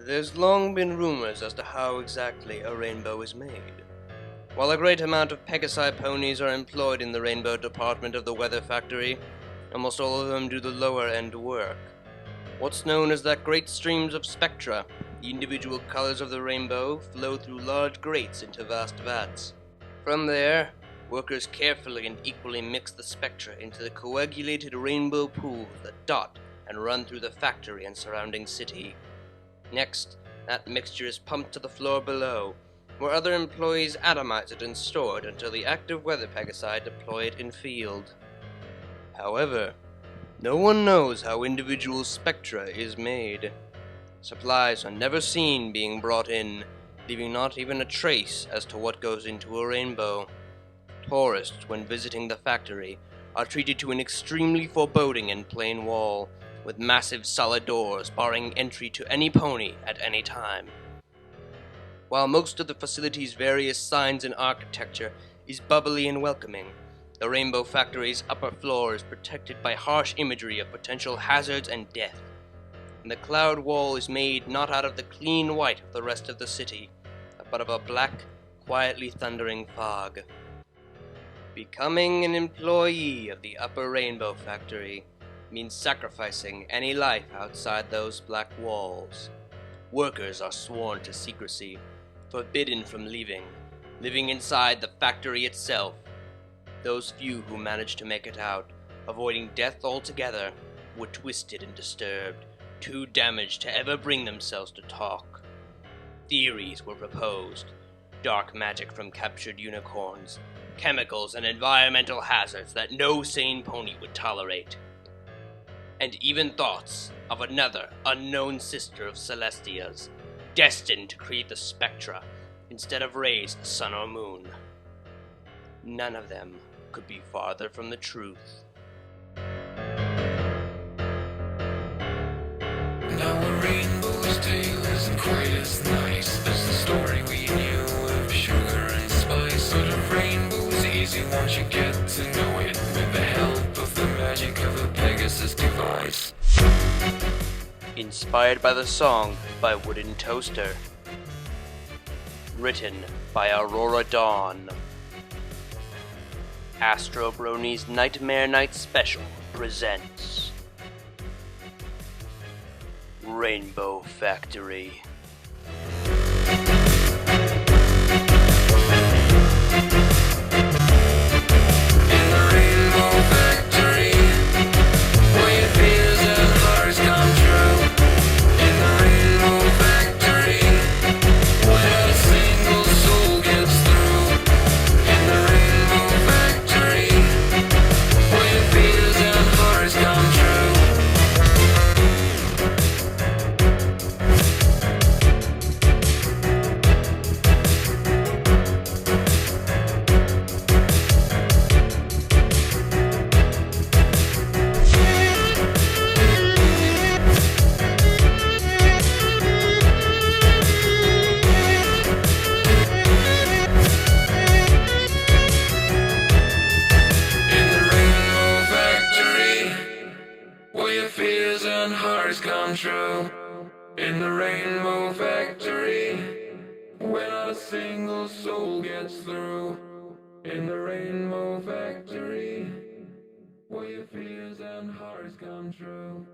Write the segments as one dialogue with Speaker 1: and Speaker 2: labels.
Speaker 1: There's long been rumors as to how exactly a rainbow is made. While a great amount of Pegasi ponies are employed in the rainbow department of the weather factory, almost all of them do the lower-end work. What's known as that great streams of spectra, the individual colors of the rainbow, flow through large grates into vast vats. From there, workers carefully and equally mix the spectra into the coagulated rainbow pools that dot and run through the factory and surrounding city. Next, that mixture is pumped to the floor below, where other employees atomize it and store it until the active weather Pegasi deploy it in field. However, no one knows how individual spectra is made. Supplies are never seen being brought in, leaving not even a trace as to what goes into a rainbow. Tourists, when visiting the factory, are treated to an extremely foreboding and plain wall, with massive solid doors barring entry to any pony at any time. While most of the facility's various signs and architecture is bubbly and welcoming, the Rainbow Factory's upper floor is protected by harsh imagery of potential hazards and death, and the cloud wall is made not out of the clean white of the rest of the city, but of a black, quietly thundering fog. Becoming an employee of the Upper Rainbow Factory means sacrificing any life outside those black walls. Workers are sworn to secrecy, forbidden from living inside the factory itself. Those few who manage to make it out, avoiding death altogether, were twisted and disturbed, too damaged to ever bring themselves to talk. Theories were proposed: dark magic from captured unicorns, chemicals and environmental hazards that no sane pony would tolerate, and even thoughts of another unknown sister of Celestia's, destined to create the spectra instead of raise the sun or moon. None of them could be farther from the truth.
Speaker 2: Now a rainbow's tale isn't quite as nice as the story we knew of sugar and spice. But a rainbow's easy once you get to know it, with the help of the magic of a Pegasus device.
Speaker 1: Inspired by the song by Wooden Toaster. Written by Aurora Dawn. Astro Brony's Nightmare Night Special presents Rainbow Factory.
Speaker 2: In the Rainbow Factory, where your fears and hearts come true. In the Rainbow Factory, where not a single soul gets through. In the Rainbow Factory, where your fears and hearts come true. In the Rainbow Factory, where your fears and hearts come true. In the Rainbow Factory, where not a single soul gets through. In the Rainbow Factory, where your fears and hearts come true.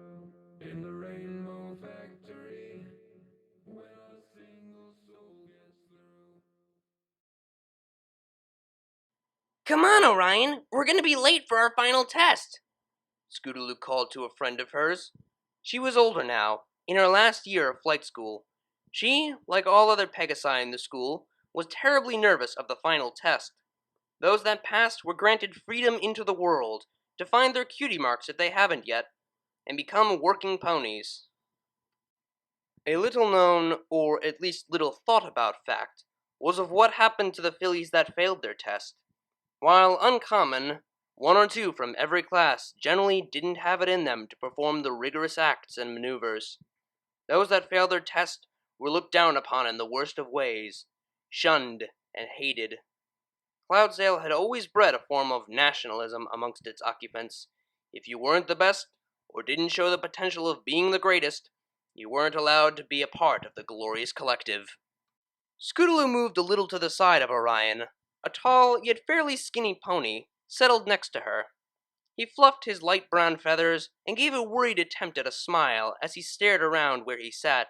Speaker 2: In the Rainbow Factory, where not a single soul gets through.
Speaker 1: Come on, Orion! We're gonna be late for our final test! Scootaloo called to a friend of hers. She was older now, in her last year of flight school. She, like all other Pegasi in the school, was terribly nervous of the final test. Those that passed were granted freedom into the world, to find their cutie marks if they haven't yet, and become working ponies. A little known, or at least little thought about fact, was of what happened to the fillies that failed their test. While uncommon, one or two from every class generally didn't have it in them to perform the rigorous acts and maneuvers. Those that failed their test were looked down upon in the worst of ways, shunned and hated. Cloudsdale had always bred a form of nationalism amongst its occupants. If you weren't the best, or didn't show the potential of being the greatest, You weren't allowed to be a part of the glorious collective. Scootaloo moved a little to the side of Orion. A tall, yet fairly skinny pony settled next to her. He fluffed his light brown feathers and gave a worried attempt at a smile as he stared around where he sat.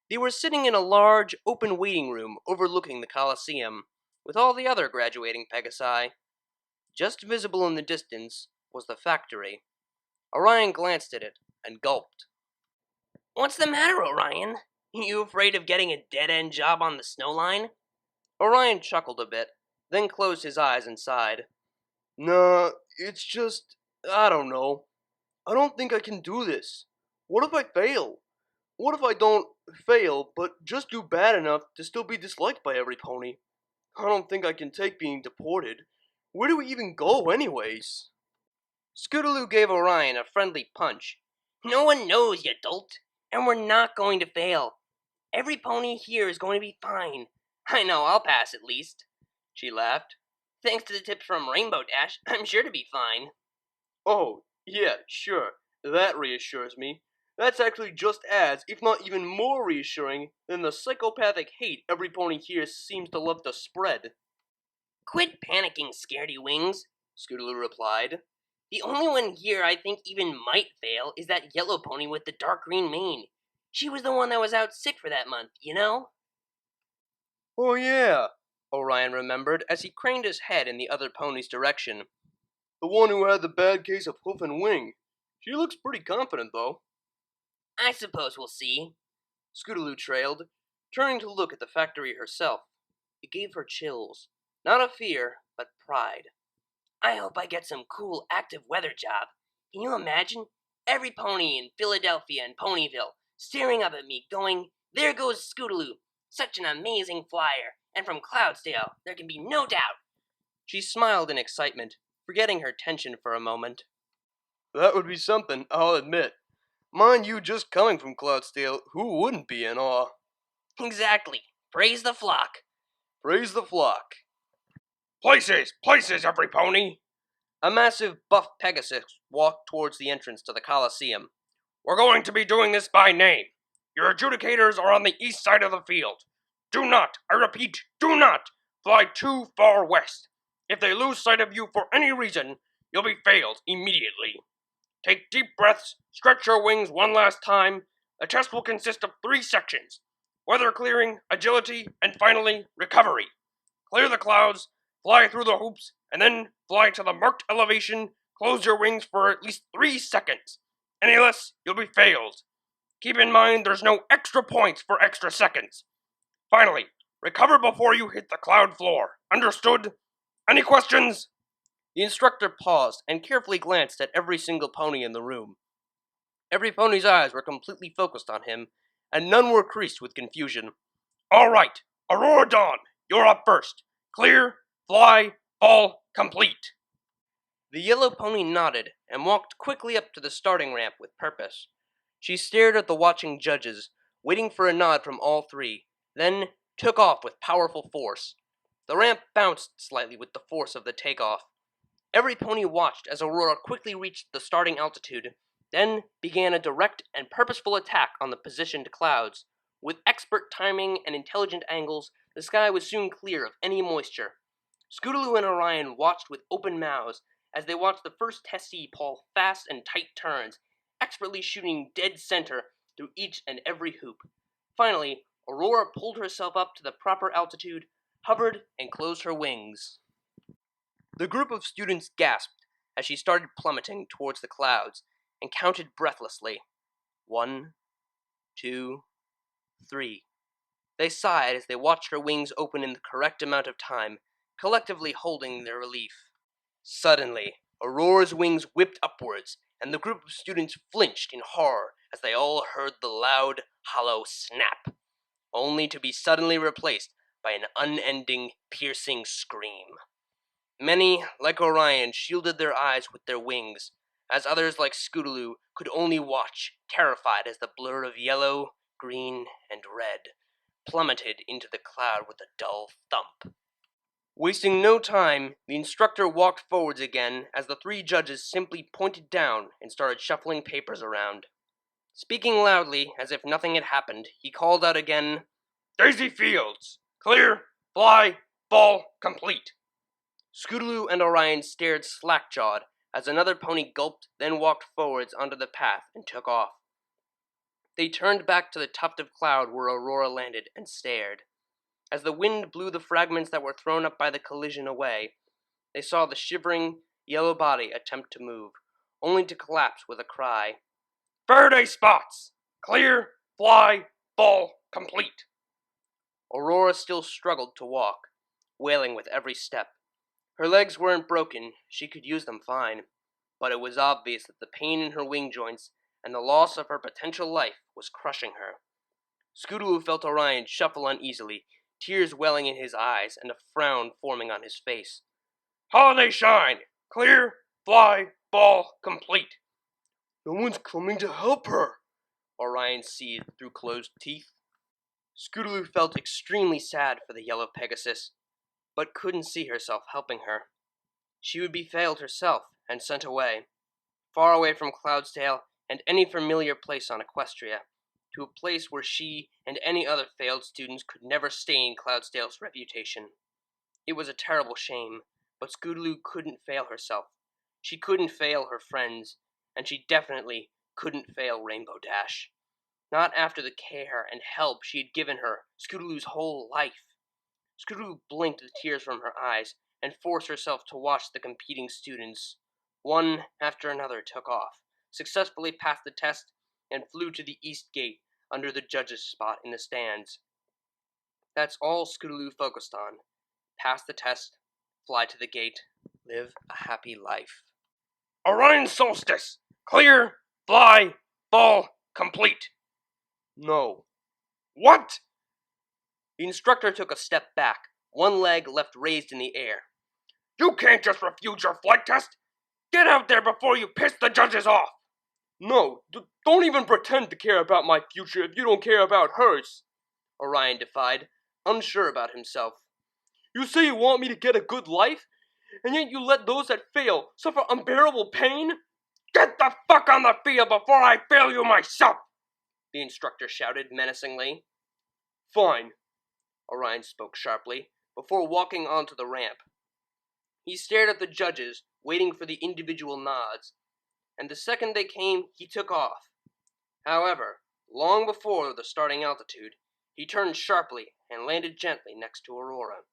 Speaker 1: They were sitting in a large, open waiting room overlooking the Colosseum, with all the other graduating Pegasi. Just visible in the distance was the factory. Orion glanced at it and gulped. "What's the matter, Orion? You afraid of getting a dead-end job on the snow line?" Orion chuckled a bit, then closed his eyes and sighed. "Nah, it's just, I don't know. I don't think I can do this. What if I fail? What if I don't fail, but just do bad enough to still be disliked by every pony? I don't think I can take being deported. Where do we even go, anyways?" Scootaloo gave Orion a friendly punch. "No one knows, you dolt, and we're not going to fail. Every pony here is going to be fine. I know I'll pass at least." She laughed. "Thanks to the tips from Rainbow Dash, I'm sure to be fine." "Oh, yeah, sure. That reassures me. That's actually just as, if not even more reassuring than the psychopathic hate every pony here seems to love to spread." "Quit panicking, Scaredy Wings," Scootaloo replied. "The only one here I think even might fail is that yellow pony with the dark green mane. She was the one that was out sick for that month, you know?" "Oh yeah," Orion remembered as he craned his head in the other pony's direction. "The one who had the bad case of hoof and wing. She looks pretty confident, though." "I suppose we'll see," Scootaloo trailed, turning to look at the factory herself. It gave her chills. Not of fear, but pride. "I hope I get some cool active weather job. Can you imagine? Every pony in Philadelphia and Ponyville staring up at me going, 'There goes Scootaloo, such an amazing flyer, and from Cloudsdale, there can be no doubt.'" She smiled in excitement, forgetting her tension for a moment. "That would be something, I'll admit. Mind you, just coming from Cloudsdale, who wouldn't be in awe?" "Exactly. Praise the flock." "Praise the flock." "Places! Places, every pony!" A massive buff Pegasus walked towards the entrance to the Colosseum. "We're going to be doing this by name. Your adjudicators are on the east side of the field. Do not, I repeat, do not fly too far west. If they lose sight of you for any reason, you'll be failed immediately. Take deep breaths, stretch your wings one last time. The test will consist of 3 sections: weather clearing, agility, and finally, recovery. Clear the clouds, fly through the hoops, and then fly to the marked elevation. Close your wings for at least 3 seconds. Any less, you'll be failed. Keep in mind there's no extra points for extra seconds. Finally, recover before you hit the cloud floor. Understood? Any questions?" The instructor paused and carefully glanced at every single pony in the room. Every pony's eyes were completely focused on him, and none were creased with confusion. "All right, Aurora Dawn, you're up first. Clear, fly, fall, complete." The yellow pony nodded and walked quickly up to the starting ramp with purpose. She stared at the watching judges, waiting for a nod from all 3, then took off with powerful force. The ramp bounced slightly with the force of the takeoff. Every pony watched as Aurora quickly reached the starting altitude, then began a direct and purposeful attack on the positioned clouds. With expert timing and intelligent angles, the sky was soon clear of any moisture. Scootaloo and Orion watched with open mouths as they watched the first Tessie pull fast and tight turns, expertly shooting dead center through each and every hoop. Finally, Aurora pulled herself up to the proper altitude, hovered, and closed her wings. The group of students gasped as she started plummeting towards the clouds and counted breathlessly. 1, 2, 3. They sighed as they watched her wings open in the correct amount of time, collectively holding their relief. Suddenly, Aurora's wings whipped upwards, and the group of students flinched in horror as they all heard the loud, hollow snap, only to be suddenly replaced by an unending, piercing scream. Many, like Orion, shielded their eyes with their wings, as others, like Scootaloo, could only watch, terrified as the blur of yellow, green, and red plummeted into the cloud with a dull thump. Wasting no time, the instructor walked forwards again as the 3 judges simply pointed down and started shuffling papers around. Speaking loudly, as if nothing had happened, he called out again, "Daisy Fields! Clear! Fly! Ball! Complete!" Scootaloo and Orion stared slack-jawed as another pony gulped, then walked forwards onto the path and took off. They turned back to the tuft of cloud where Aurora landed and stared. As the wind blew the fragments that were thrown up by the collision away, they saw the shivering, yellow body attempt to move, only to collapse with a cry. "Faraday spots! Clear! Fly! Ball! Complete!" Aurora still struggled to walk, wailing with every step. Her legs weren't broken, she could use them fine, but it was obvious that the pain in her wing joints and the loss of her potential life was crushing her. Scootaloo felt Orion shuffle uneasily, tears welling in his eyes and a frown forming on his face. "Holiday shine! Clear! Fly! Ball! Complete!" "No one's coming to help her," Orion seethed through closed teeth. Scootaloo felt extremely sad for the yellow Pegasus, but couldn't see herself helping her. She would be failed herself and sent away, far away from Cloudsdale and any familiar place on Equestria, to a place where she and any other failed students could never stain Cloudsdale's reputation. It was a terrible shame, but Scootaloo couldn't fail herself. She couldn't fail her friends, and she definitely couldn't fail Rainbow Dash. Not after the care and help she had given her Scootaloo's whole life. Scootaloo blinked the tears from her eyes and forced herself to watch the competing students. One after another took off, successfully passed the test, and flew to the east gate under the judge's spot in the stands. That's all Scootaloo focused on. Pass the test, fly to the gate, live a happy life. "Orion Solstice! Clear! Fly! Ball! Complete!" "No." "What?" The instructor took a step back, one leg left raised in the air. "You can't just refuse your flight test! Get out there before you piss the judges off!" "No, don't even pretend to care about my future if you don't care about hers," Orion defied, unsure about himself. "You say you want me to get a good life, and yet you let those that fail suffer unbearable pain? Get the fuck on the field before I fail you myself!" the instructor shouted menacingly. "Fine," Orion spoke sharply, before walking onto the ramp. He stared at the judges, waiting for the individual nods, and the second they came, he took off. However, long before the starting altitude, he turned sharply and landed gently next to Aurora.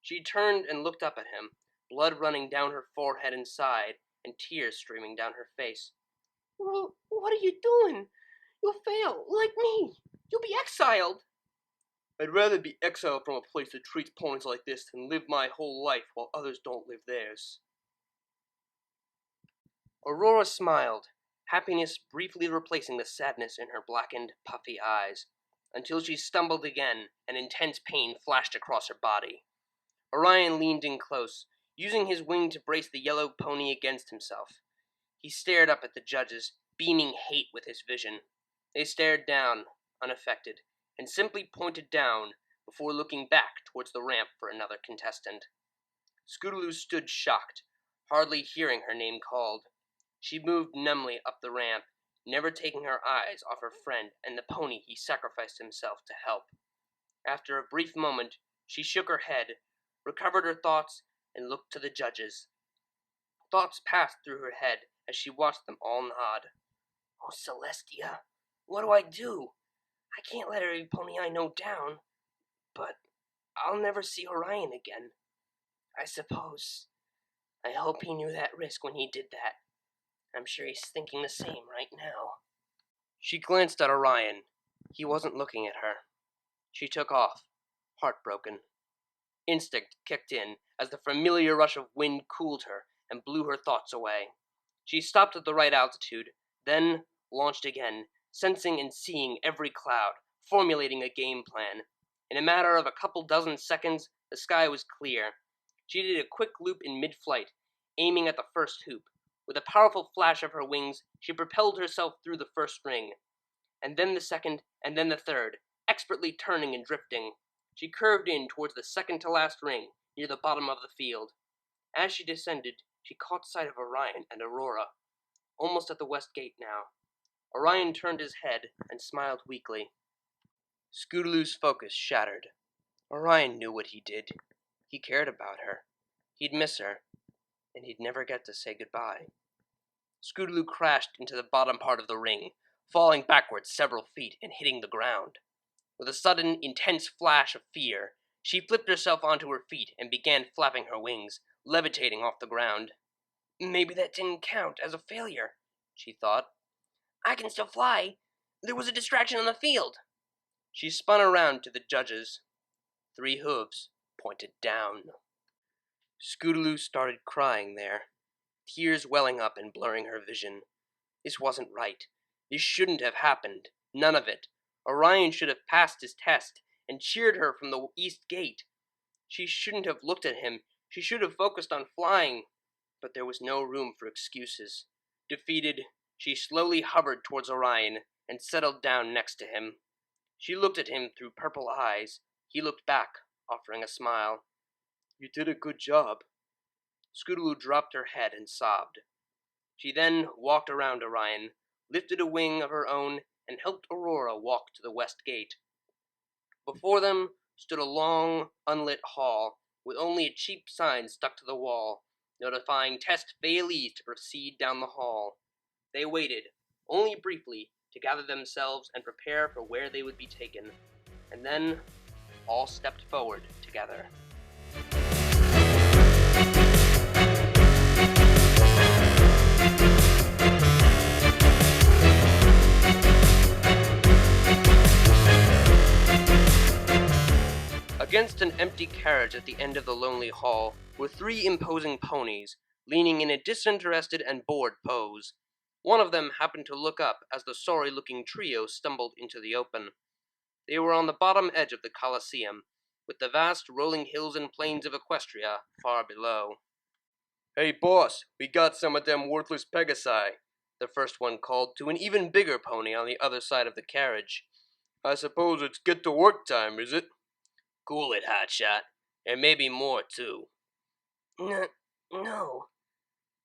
Speaker 1: She turned and looked up at him, blood running down her forehead and side, and tears streaming down her face. "Well, what are you doing? You'll fail, like me. You'll be exiled." "I'd rather be exiled from a place that treats ponies like this than live my whole life while others don't live theirs." Aurora smiled, happiness briefly replacing the sadness in her blackened, puffy eyes, until she stumbled again and intense pain flashed across her body. Orion leaned in close, using his wing to brace the yellow pony against himself. He stared up at the judges, beaming hate with his vision. They stared down, unaffected, and simply pointed down before looking back towards the ramp for another contestant. Scootaloo stood shocked, hardly hearing her name called. She moved numbly up the ramp, never taking her eyes off her friend and the pony he sacrificed himself to help. After a brief moment, she shook her head, recovered her thoughts, and looked to the judges. Thoughts passed through her head as she watched them all nod. "Oh, Celestia, what do I do? I can't let every pony I know down, but I'll never see Orion again. I suppose. I hope he knew that risk when he did that. I'm sure he's thinking the same right now." She glanced at Orion. He wasn't looking at her. She took off, heartbroken. Instinct kicked in as the familiar rush of wind cooled her and blew her thoughts away. She stopped at the right altitude, then launched again, sensing and seeing every cloud, formulating a game plan. In a matter of a couple dozen seconds, the sky was clear. She did a quick loop in mid-flight, aiming at the first hoop. With a powerful flash of her wings, she propelled herself through the first ring, and then the second, and then the third, expertly turning and drifting. She curved in towards the second-to-last ring, near the bottom of the field. As she descended, she caught sight of Orion and Aurora, almost at the west gate now. Orion turned his head and smiled weakly. Scootaloo's focus shattered. Orion knew what he did. He cared about her. He'd miss her, and he'd never get to say goodbye. Scootaloo crashed into the bottom part of the ring, falling backwards several feet and hitting the ground. With a sudden, intense flash of fear, she flipped herself onto her feet and began flapping her wings, levitating off the ground. Maybe that didn't count as a failure, she thought. I can still fly. There was a distraction on the field. She spun around to the judges. 3 hooves pointed down. Scootaloo started crying there, tears welling up and blurring her vision. This wasn't right. This shouldn't have happened. None of it. Orion should have passed his test and cheered her from the east gate. She shouldn't have looked at him. She should have focused on flying. But there was no room for excuses. Defeated, she slowly hovered towards Orion and settled down next to him. She looked at him through purple eyes. He looked back, offering a smile. You did a good job. Scootaloo dropped her head and sobbed. She then walked around Orion, lifted a wing of her own, and helped Aurora walk to the west gate. Before them stood a long, unlit hall, with only a cheap sign stuck to the wall, notifying test failees to proceed down the hall. They waited, only briefly, to gather themselves and prepare for where they would be taken, and then all stepped forward together. Against an empty carriage at the end of the lonely hall were 3 imposing ponies, leaning in a disinterested and bored pose. One of them happened to look up as the sorry-looking trio stumbled into the open. They were on the bottom edge of the Colosseum, with the vast rolling hills and plains of Equestria far below. Hey boss, we got some of them worthless Pegasi, the first one called to an even bigger pony on the other side of the carriage. I suppose it's get-to-work time, is it? Cool it, hotshot. And maybe more, too. No.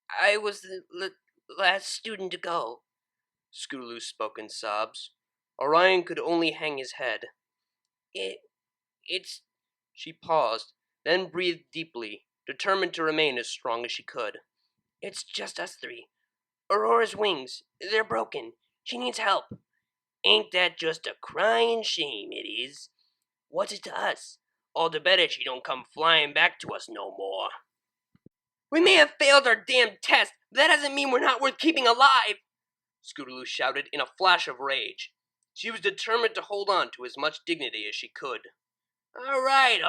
Speaker 1: I was the last student to go. Scootaloo spoke in sobs. Orion could only hang his head. It's... She paused, then breathed deeply, determined to remain as strong as she could. It's just us 3. Aurora's wings, they're broken. She needs help. Ain't that just a crying shame, it is. What's it to us? All the better she don't come flying back to us no more. We may have failed our damn test, but that doesn't mean we're not worth keeping alive, Scootaloo shouted in a flash of rage. She was determined to hold on to as much dignity as she could. All right,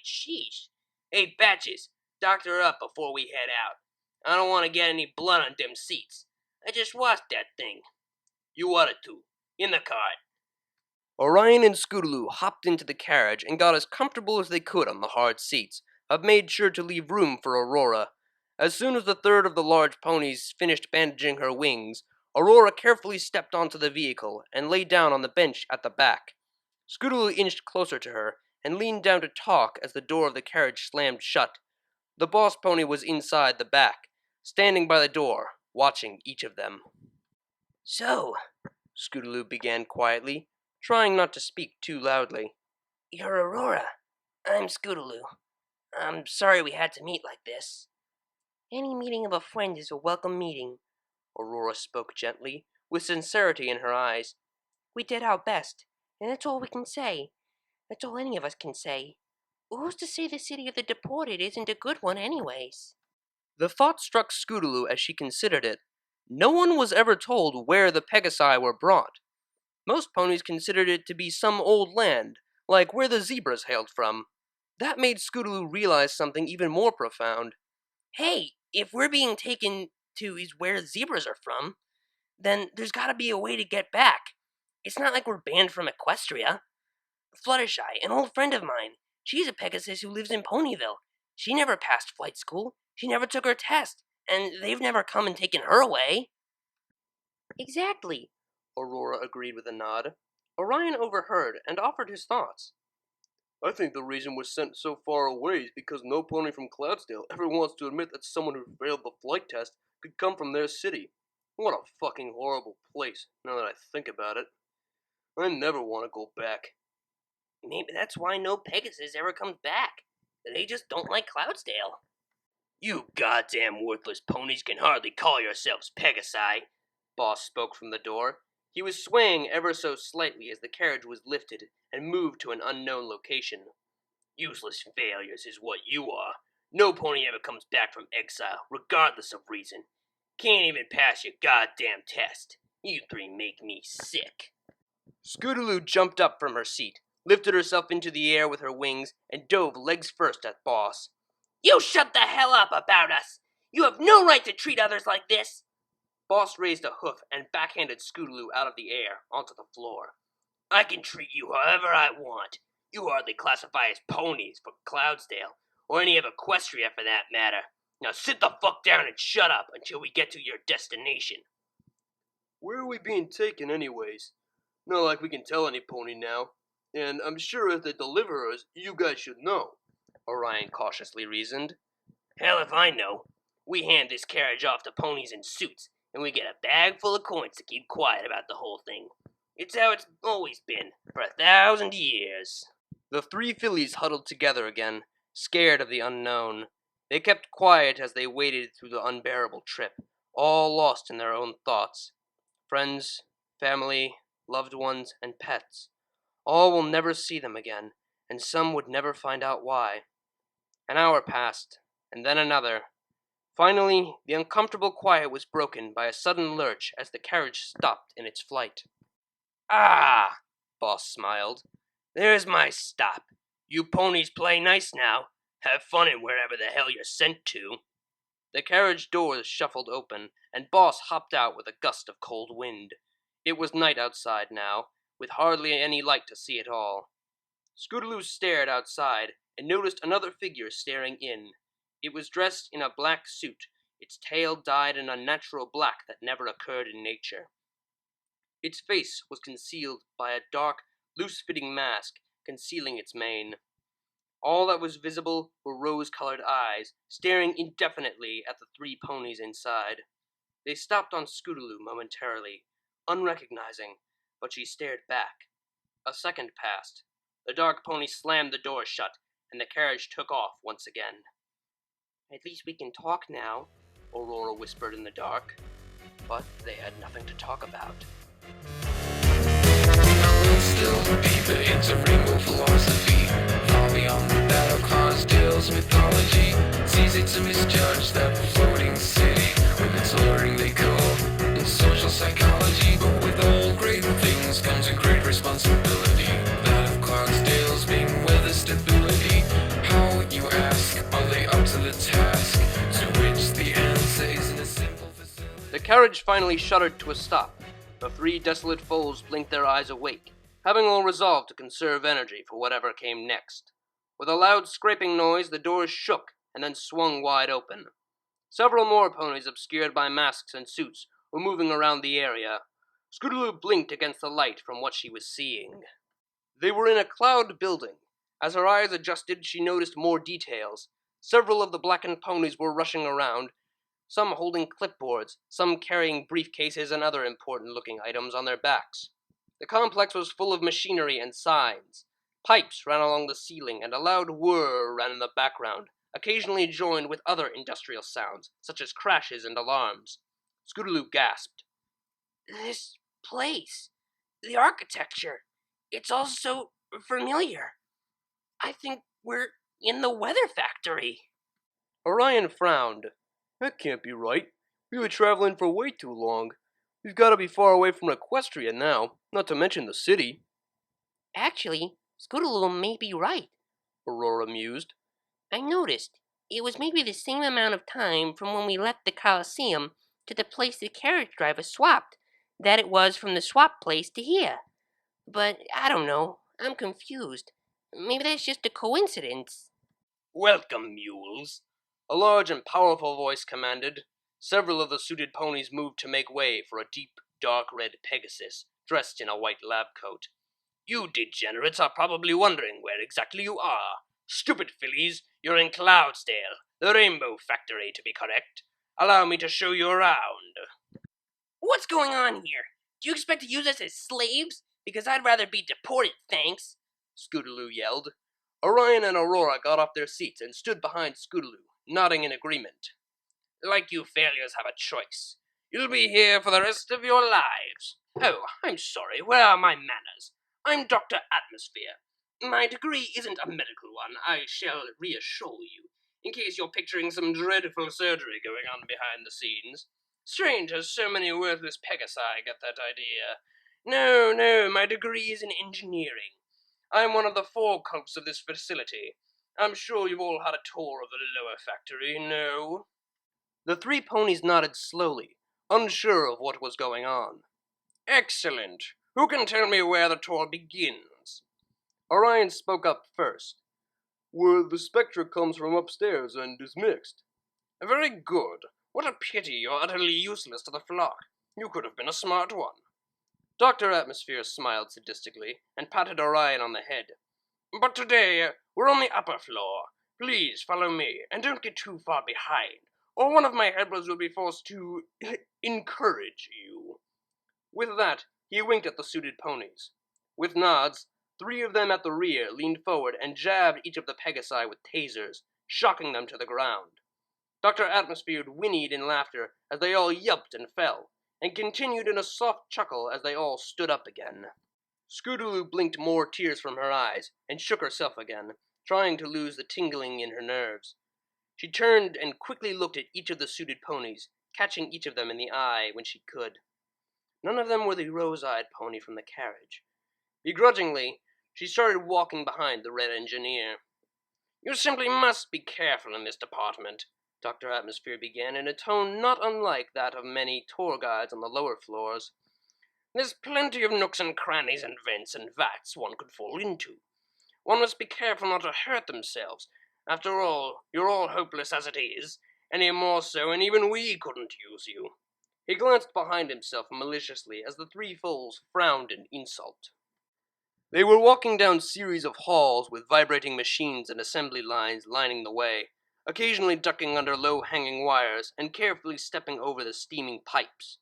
Speaker 1: sheesh. Hey, Batches, doctor her up before we head out. I don't want to get any blood on them seats. I just washed that thing. You oughta to. In the cart. Orion and Scootaloo hopped into the carriage and got as comfortable as they could on the hard seats, but made sure to leave room for Aurora. As soon as the third of the large ponies finished bandaging her wings, Aurora carefully stepped onto the vehicle and lay down on the bench at the back. Scootaloo inched closer to her and leaned down to talk as the door of the carriage slammed shut. The boss pony was inside the back, standing by the door, watching each of them. So, Scootaloo began quietly, trying not to speak too loudly. You're Aurora. I'm Scootaloo. I'm sorry we had to meet like this. Any meeting of a friend is a welcome meeting, Aurora spoke gently, with sincerity in her eyes. We did our best, and that's all we can say. That's all any of us can say. Who's to say the city of the deported isn't a good one anyways? The thought struck Scootaloo as she considered it. No one was ever told where the Pegasi were brought. Most ponies considered it to be some old land, like where the zebras hailed from. That made Scootaloo realize something even more profound. Hey, if we're being taken to is where zebras are from, then there's gotta be a way to get back. It's not like we're banned from Equestria. Fluttershy, an old friend of mine, she's a Pegasus who lives in Ponyville. She never passed flight school, she never took her test, and they've never come and taken her away. Exactly, Aurora agreed with a nod. Orion overheard and offered his thoughts. I think the reason we're sent so far away is because no pony from Cloudsdale ever wants to admit that someone who failed the flight test could come from their city. What a fucking horrible place, now that I think about it. I never want to go back.
Speaker 3: Maybe that's why no Pegasus ever comes back. They just don't like Cloudsdale.
Speaker 1: You goddamn worthless ponies can hardly call yourselves Pegasi. Boss spoke from the door. He was swaying ever so slightly as the carriage was lifted and moved to an unknown location. Useless failures is what you are. No pony ever comes back from exile, regardless of reason. Can't even pass your goddamn test. You three make me sick. Scootaloo jumped up from her seat, lifted herself into the air with her wings, and dove legs first at Boss.
Speaker 3: You shut the hell up about us! You have no right to treat others like this!
Speaker 1: Boss raised a hoof and backhanded Scootaloo out of the air onto the floor. I can treat you however I want. You hardly classify as ponies for Cloudsdale, or any of Equestria for that matter. Now sit the fuck down and shut up until we get to your destination. Where are we being taken anyways? Not like we can tell any pony now. And I'm sure if they deliver us, you guys should know, Orion cautiously reasoned. Hell if I know. We hand this carriage off to ponies in suits, and we get a bag full of coins to keep quiet about the whole thing. It's how it's always been, for 1,000 years. The three fillies huddled together again, scared of the unknown. They kept quiet as they waded through the unbearable trip, all lost in their own thoughts. Friends, family, loved ones, and pets. All will never see them again, and some would never find out why. An hour passed, and then another. Finally, the uncomfortable quiet was broken by a sudden lurch as the carriage stopped in its flight. Ah, Boss smiled. There's my stop. You ponies play nice now. Have fun in wherever the hell you're sent to. The carriage doors shuffled open, and Boss hopped out with a gust of cold wind. It was night outside now, with hardly any light to see at all. Scootaloo stared outside and noticed another figure staring in. It was dressed in a black suit, its tail dyed an unnatural black that never occurred in nature. Its face was concealed by a dark, loose-fitting mask concealing its mane. All that was visible were rose-colored eyes, staring indefinitely at the three ponies inside. They stopped on Scootaloo momentarily, unrecognizing, but she stared back. A second passed. The dark pony slammed the door shut, and the carriage took off once again. At least we can talk now, Aurora whispered in the dark. But they had nothing to talk about.
Speaker 2: We'll still deeper into rainbow philosophy, far beyond the battle Cloudsdale's mythology. It's easy to misjudge that floating city with its alluring decor and social psychology, but with all great things comes a great responsibility. That of Cloudsdale's being weather stability. How, you ask, are they up to the task? To which the answer is in a simple facility.
Speaker 1: The carriage finally shuddered to a stop. The three desolate foals blinked their eyes awake, having all resolved to conserve energy for whatever came next. With a loud scraping noise, the doors shook and then swung wide open. Several more ponies obscured by masks and suits were moving around the area. Scootaloo blinked against the light from what she was seeing. They were in a cloud building. As her eyes adjusted, she noticed more details. Several of the blackened ponies were rushing around, some holding clipboards, some carrying briefcases and other important-looking items on their backs. The complex was full of machinery and signs. Pipes ran along the ceiling, and a loud whir ran in the background, occasionally joined with other industrial sounds, such as crashes and alarms. Scootaloo gasped.
Speaker 3: This place, the architecture, it's all so familiar. I think we're in the weather factory.
Speaker 1: Orion frowned. That can't be right. We've been traveling for way too long. We've got to be far away from Equestria now, not to mention the city.
Speaker 3: Actually, Scootaloo may be right,
Speaker 1: Aurora mused.
Speaker 3: I noticed it was maybe the same amount of time from when we left the Coliseum to the place the carriage driver swapped that it was from the swap place to here. But I don't know. I'm confused. Maybe that's just a coincidence.
Speaker 1: Welcome, mules, a large and powerful voice commanded. Several of the suited ponies moved to make way for a deep, dark red Pegasus, dressed in a white lab coat. You degenerates are probably wondering where exactly you are. Stupid fillies, you're in Cloudsdale, the Rainbow Factory to be correct. Allow me to show you around.
Speaker 3: What's going on here? Do you expect to use us as slaves? Because I'd rather be deported, thanks.
Speaker 1: Scootaloo yelled. Orion and Aurora got off their seats and stood behind Scootaloo, nodding in agreement. Like you failures have a choice. You'll be here for the rest of your lives. Oh, I'm sorry, where are my manners? I'm Dr. Atmosphere. My degree isn't a medical one, I shall reassure you, in case you're picturing some dreadful surgery going on behind the scenes. Strange how so many worthless Pegasi get that idea. No, my degree is in engineering. I'm one of the 4 cooks of this facility. I'm sure you've all had a tour of the lower factory, no? The 3 ponies nodded slowly, unsure of what was going on. Excellent. Who can tell me where the tour begins? Orion spoke up first. Where the spectra comes from upstairs and is mixed. Very good. What a pity you're utterly useless to the flock. You could have been a smart one. Dr. Atmosphere smiled sadistically and patted Orion on the head. But today, we're on the upper floor. Please follow me, and don't get too far behind, or one of my helpers will be forced to encourage you. With that, he winked at the suited ponies. With nods, 3 of them at the rear leaned forward and jabbed each of the Pegasi with tasers, shocking them to the ground. Dr. Atmosphere whinnied in laughter as they all yelped and fell, and continued in a soft chuckle as they all stood up again. Scootaloo blinked more tears from her eyes and shook herself again, trying to lose the tingling in her nerves. She turned and quickly looked at each of the suited ponies, catching each of them in the eye when she could. None of them were the rose-eyed pony from the carriage. Begrudgingly, she started walking behind the red engineer. You simply must be careful in this department, Dr. Atmosphere began in a tone not unlike that of many tour guides on the lower floors. There's plenty of nooks and crannies and vents and vats one could fall into. One must be careful not to hurt themselves. After all, you're all hopeless as it is, any more so, and even we couldn't use you. He glanced behind himself maliciously as the 3 foals frowned in insult. They were walking down series of halls with vibrating machines and assembly lines lining the way, occasionally ducking under low-hanging wires and carefully stepping over the steaming pipes.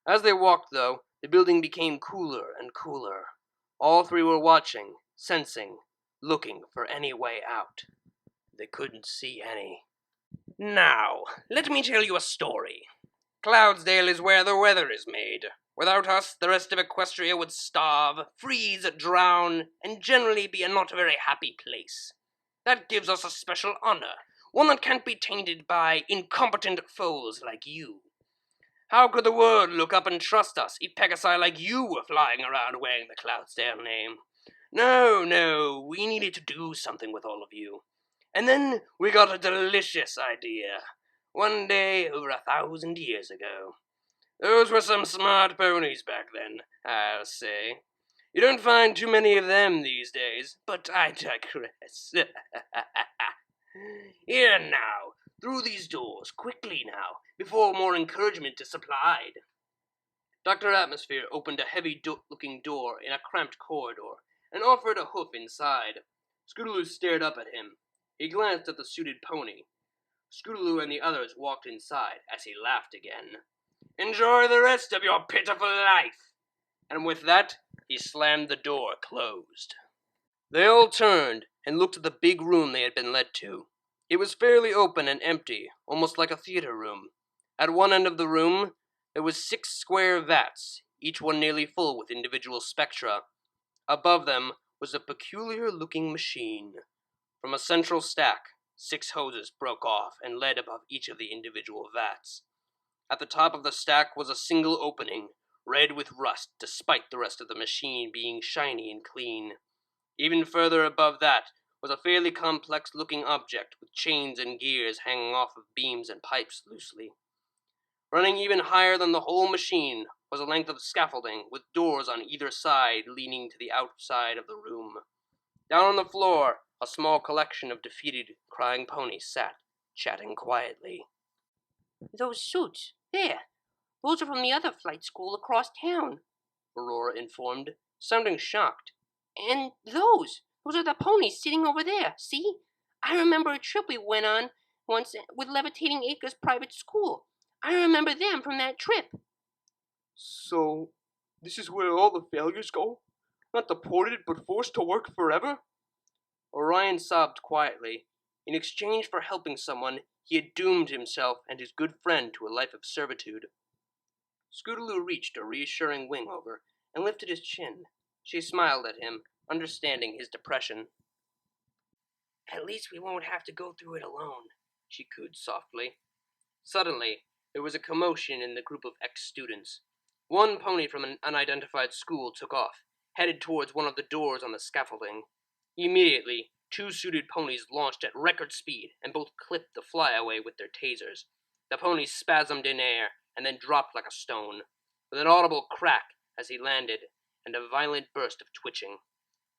Speaker 1: As they walked, though, the building became cooler and cooler. All 3 were watching, sensing, looking for any way out. They couldn't see any. Now, let me tell you a story. Cloudsdale is where the weather is made. Without us, the rest of Equestria would starve, freeze, drown, and generally be a not very happy place. That gives us a special honor, one that can't be tainted by incompetent foes like you. How could the world look up and trust us if Pegasi like you were flying around wearing the Cloudsdale name? No, we needed to do something with all of you. And then we got a delicious idea. One day over 1,000 years ago. Those were some smart ponies back then, I'll say. You don't find too many of them these days, but I digress. Here now, through these doors, quickly now, before more encouragement is supplied. Dr. Atmosphere opened a heavy-looking door in a cramped corridor and offered a hoof inside. Scootaloo stared up at him. He glanced at the suited pony. Scootaloo and the others walked inside as he laughed again. Enjoy the rest of your pitiful life! And with that, he slammed the door closed. They all turned and looked at the big room they had been led to. It was fairly open and empty, almost like a theater room. At one end of the room, there was 6 square vats, each one nearly full with individual spectra. Above them was a peculiar-looking machine. From a central stack, 6 hoses broke off and led above each of the individual vats. At the top of the stack was a single opening, red with rust despite the rest of the machine being shiny and clean. Even further above that was a fairly complex-looking object with chains and gears hanging off of beams and pipes loosely. Running even higher than the whole machine was a length of scaffolding with doors on either side leaning to the outside of the room. Down on the floor, a small collection of defeated, crying ponies sat, chatting quietly.
Speaker 3: Those suits, there. Those are from the other flight school across town,
Speaker 1: Aurora informed, sounding shocked.
Speaker 3: And those are the ponies sitting over there, see? I remember a trip we went on once with Levitating Acres Private School. I remember them from that trip.
Speaker 1: So, this is where all the failures go? Not deported, but forced to work forever? Orion sobbed quietly. In exchange for helping someone, he had doomed himself and his good friend to a life of servitude. Scootaloo reached a reassuring wing over and lifted his chin. She smiled at him, understanding his depression. At least we won't have to go through it alone, she cooed softly. Suddenly, there was a commotion in the group of ex-students. One pony from an unidentified school took off, headed towards one of the doors on the scaffolding. Immediately, two suited ponies launched at record speed and both clipped the flyaway with their tasers. The pony spasmed in air and then dropped like a stone, with an audible crack as he landed and a violent burst of twitching.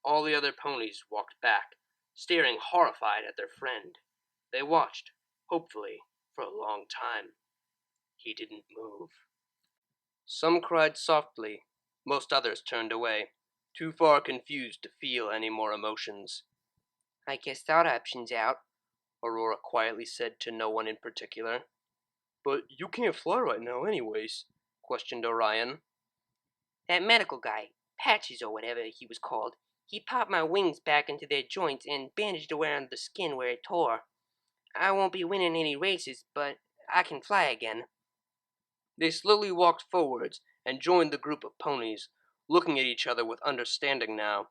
Speaker 1: All the other ponies walked back, staring horrified at their friend. They watched, hopefully, for a long time. He didn't move. Some cried softly. Most others turned away, too far confused to feel any more emotions. I guess that option's out, Aurora quietly said to no one in particular. But you can't fly right now anyways, questioned Orion. That medical guy, Patches or whatever he was called, he popped my wings back into their joints and bandaged around the skin where it tore. I won't be winning any races, but I can fly again. They slowly walked forwards and joined the group of ponies, looking at each other with understanding now.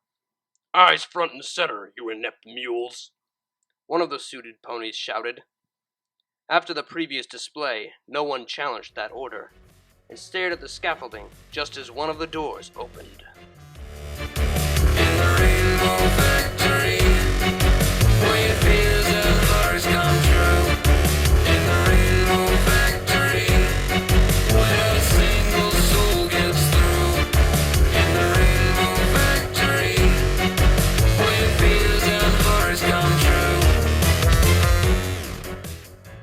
Speaker 1: Eyes front and center, you inept mules, one of the suited ponies shouted. After the previous display, no one challenged that order, and stared at the scaffolding just as one of the doors opened.
Speaker 2: In the rainbow factory, where your fears and hearts come true. In the rainbow factory, where a single soul gets through. In the rainbow factory, where your fears and hearts come true.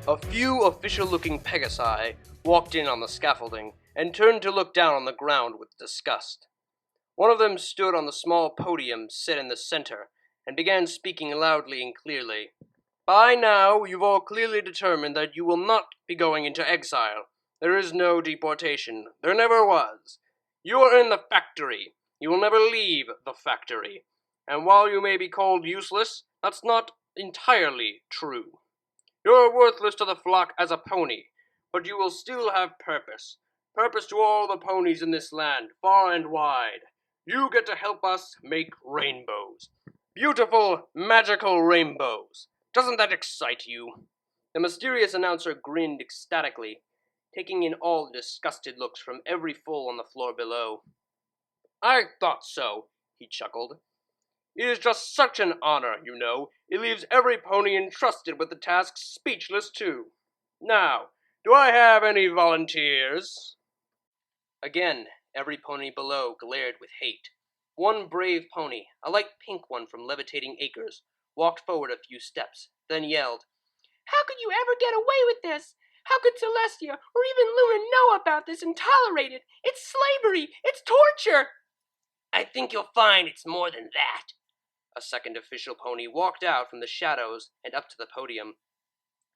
Speaker 1: A few official-looking Pegasi walked in on the scaffolding and turned to look down on the ground with disgust. One of them stood on the small podium set in the center and began speaking loudly and clearly. By now, you've all clearly determined that you will not be going into exile. There is no deportation. There never was. You are in the factory. You will never leave the factory. And while you may be called useless, that's not entirely true. You're worthless to the flock as a pony, but you will still have purpose. Purpose to all the ponies in this land, far and wide. You get to help us make rainbows. Beautiful, magical rainbows. Doesn't that excite you? The mysterious announcer grinned ecstatically, taking in all the disgusted looks from every foal on the floor below. I thought so, he chuckled. It is just such an honor, you know. It leaves every pony entrusted with the task speechless, too. Now, do I have any volunteers? Again, every pony below glared with hate. One brave pony, a light pink one from Levitating Acres, walked forward a few steps, then yelled, How could you ever get away with this? How could Celestia or even Luna know about this and tolerate it? It's slavery! It's torture! I think you'll find it's more than that. A second official pony walked out from the shadows and up to the podium.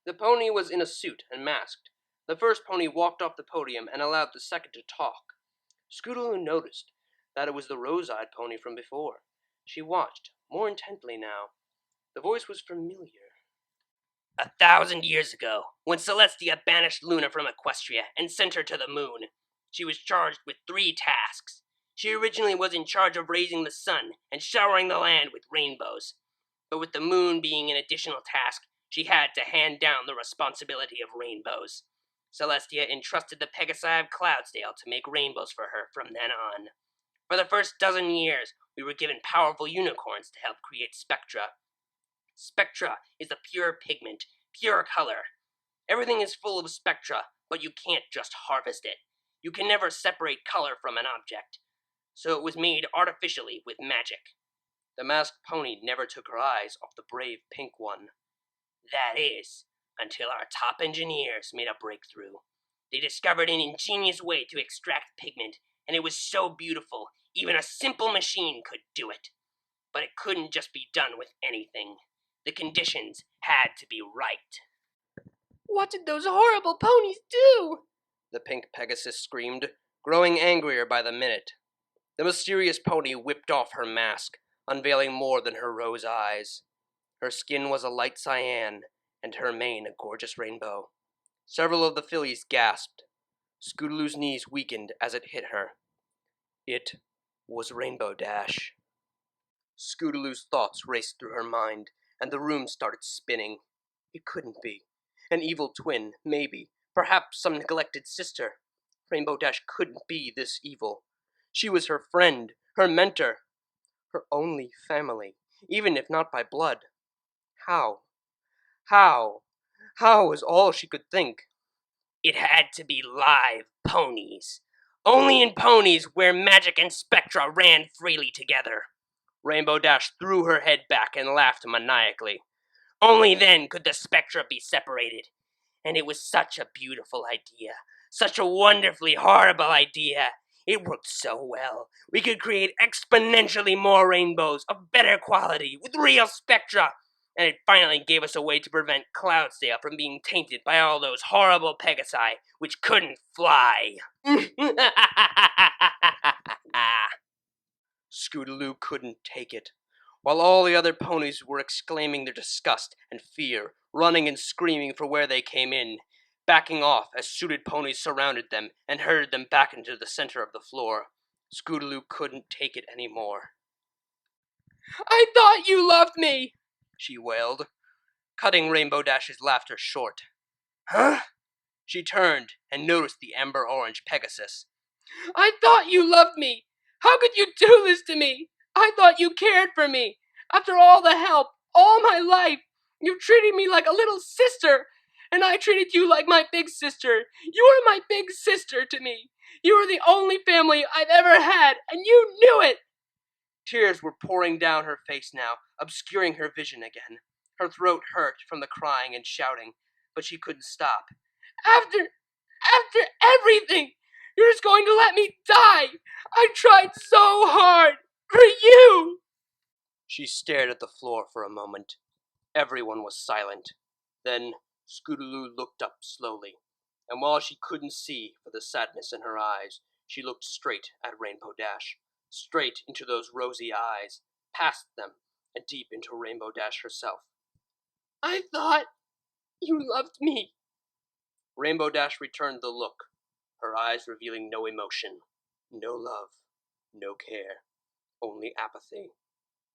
Speaker 1: The pony was in a suit and masked. The first pony walked off the podium and allowed the second to talk. Scootaloo noticed that it was the rose-eyed pony from before. She watched, more intently now. The voice was familiar. 1,000 years ago, when Celestia banished Luna from Equestria and sent her to the moon, she was charged with 3 tasks. She originally was in charge of raising the sun and showering the land with rainbows. But with the moon being an additional task, she had to hand down the responsibility of rainbows. Celestia entrusted the Pegasi of Cloudsdale to make rainbows for her from then on. For the first dozen years, we were given powerful unicorns to help create spectra. Spectra is a pure pigment, pure color. Everything is full of spectra, but you can't just harvest it. You can never separate color from an object. So it was made artificially with magic. The masked pony never took her eyes off the brave pink one. That is, until our top engineers made a breakthrough. They discovered an ingenious way to extract pigment, and it was so beautiful, even a simple machine could do it. But it couldn't just be done with anything. The conditions had to be right. What did those horrible ponies do? The pink Pegasus screamed, growing angrier by the minute. The mysterious pony whipped off her mask, unveiling more than her rose eyes. Her skin was a light cyan, and her mane a gorgeous rainbow. Several of the fillies gasped. Scootaloo's knees weakened as it hit her. It was Rainbow Dash. Scootaloo's thoughts raced through her mind, and the room started spinning. It couldn't be. An evil twin, maybe. Perhaps some neglected sister. Rainbow Dash couldn't be this evil. She was her friend, her mentor, her only family, even if not by blood. How? How? How was all she could think. It had to be live ponies. Only in ponies where magic and spectra ran freely together. Rainbow Dash threw her head back and laughed maniacally. Only then could the spectra be separated. And it was such a beautiful idea. Such a wonderfully horrible idea. It worked so well. We could create exponentially more rainbows of better quality with real spectra. And it finally gave us a way to prevent Cloudsdale from being tainted by all those horrible Pegasi, which couldn't fly. Scootaloo couldn't take it. While all the other ponies were exclaiming their disgust and fear, running and screaming for where they came in, backing off as suited ponies surrounded them and herded them back into the center of the floor, Scootaloo couldn't take it anymore. "I thought you loved me!" she wailed, cutting Rainbow Dash's laughter short. "Huh?" She turned and noticed the amber-orange Pegasus. "I thought you loved me! How could you do this to me? I thought you cared for me. After all the help, all my life, you treated me like a little sister, and I treated you like my big sister. You were my big sister to me. You were the only family I've ever had, and you knew it!" Tears were pouring down her face now, obscuring her vision again. Her throat hurt from the crying and shouting, but she couldn't stop. After everything, you're just going to let me die! I tried so hard! For you! She stared at the floor for a moment. Everyone was silent. Then Scootaloo looked up slowly, and while she couldn't see for the sadness in her eyes, she looked straight at Rainbow Dash. Straight into those rosy eyes, past them, and deep into Rainbow Dash herself. "I thought you loved me." Rainbow Dash returned the look, her eyes revealing no emotion, no love, no care, only apathy.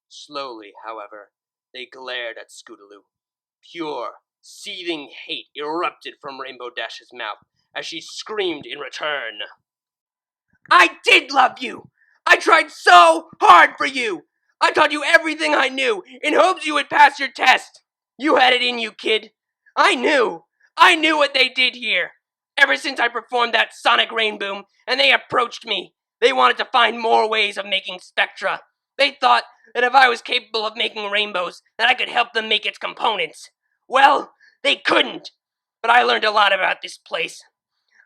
Speaker 1: Slowly, however, they glared at Scootaloo. Pure, seething hate erupted from Rainbow Dash's mouth as she screamed in return. "I did love you! I tried so hard for you! I taught you everything I knew in hopes you would pass your test! You had it in you, kid! I knew what they did here! Ever since I performed that sonic rain boom, and they approached me, they wanted to find more ways of making spectra. They thought that if I was capable of making rainbows, that I could help them make its components. Well, they couldn't! But I learned a lot about this place.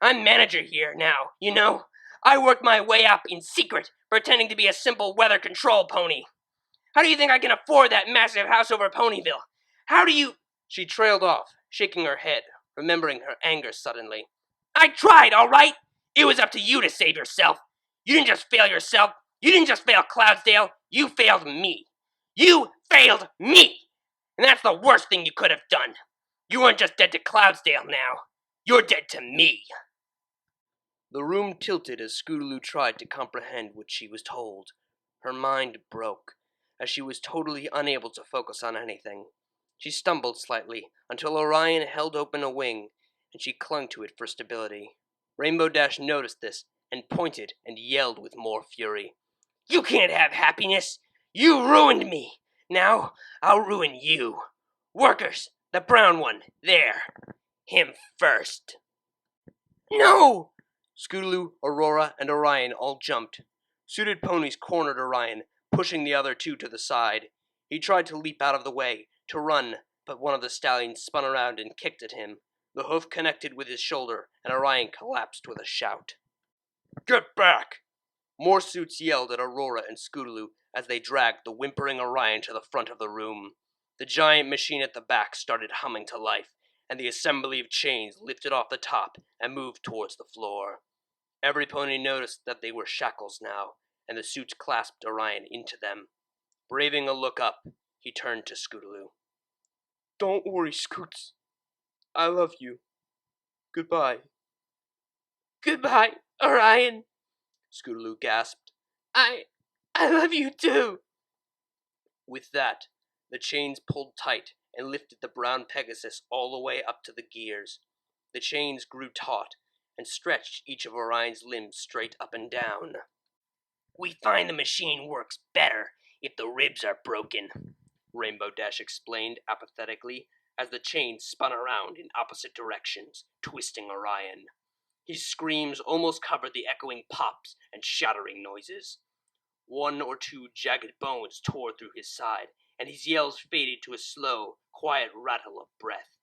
Speaker 1: I'm manager here now, you know? I worked my way up in secret, pretending to be a simple weather control pony. How do you think I can afford that massive house over Ponyville? How do you—" She trailed off, shaking her head, remembering her anger suddenly. "I tried, all right? It was up to you to save yourself. You didn't just fail yourself. You didn't just fail Cloudsdale. You failed me. You failed me! And that's the worst thing you could have done. You weren't just dead to Cloudsdale now. You're dead to me." The room tilted as Scootaloo tried to comprehend what she was told. Her mind broke, as she was totally unable to focus on anything. She stumbled slightly until Orion held open a wing, and she clung to it for stability. Rainbow Dash noticed this and pointed and yelled with more fury. "You can't have happiness! You ruined me! Now I'll ruin you! Workers, the brown one, there! Him first!" "No!" Scootaloo, Aurora, and Orion all jumped. Suited ponies cornered Orion, pushing the other two to the side. He tried to leap out of the way, to run, but one of the stallions spun around and kicked at him. The hoof connected with his shoulder, and Orion collapsed with a shout. "Get back!" More suits yelled at Aurora and Scootaloo as they dragged the whimpering Orion to the front of the room. The giant machine at the back started humming to life, and the assembly of chains lifted off the top and moved towards the floor. Every pony noticed that they were shackles now, and the suits clasped Orion into them. Braving a look up, he turned to Scootaloo. "Don't worry, Scoots. I love you. Goodbye."
Speaker 3: Goodbye, Orion.
Speaker 1: Scootaloo gasped.
Speaker 3: I love you too.
Speaker 1: With that, the chains pulled tight and lifted the brown Pegasus all the way up to the gears. The chains grew taut and stretched each of Orion's limbs straight up and down.
Speaker 3: We find the machine works better if the ribs are broken,
Speaker 1: Rainbow Dash explained apathetically as the chains spun around in opposite directions, twisting Orion. His screams almost covered the echoing pops and shattering noises. One or two jagged bones tore through his side, and his yells faded to a slow, quiet rattle of breath.